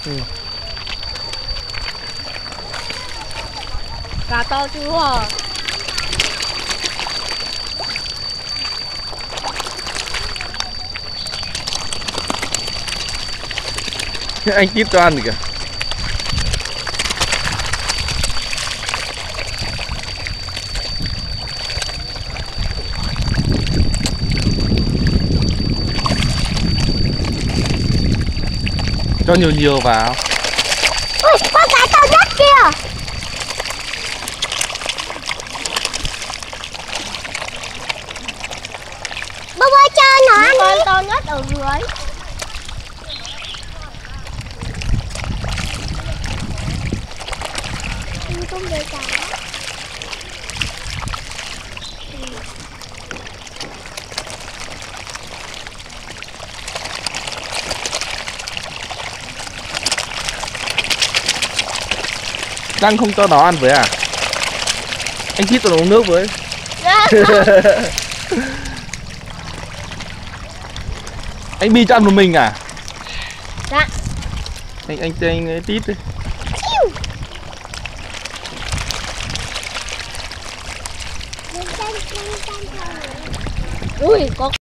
Ừ. Cá to chưa? Anh Kít cho ăn kìa. Cho nhiều nhiều vào. Ui, con cá to nhất kìa. Bố bố cho nó ăn con đi. to nhất ở dưới. Không được cá. Đang không cho nó ăn với à? Anh Kít cho nó uống nước với. Anh Bi cho ăn một mình à? Dạ. Anh Tít đi. Lên trên, lên trên thôi. Ui, có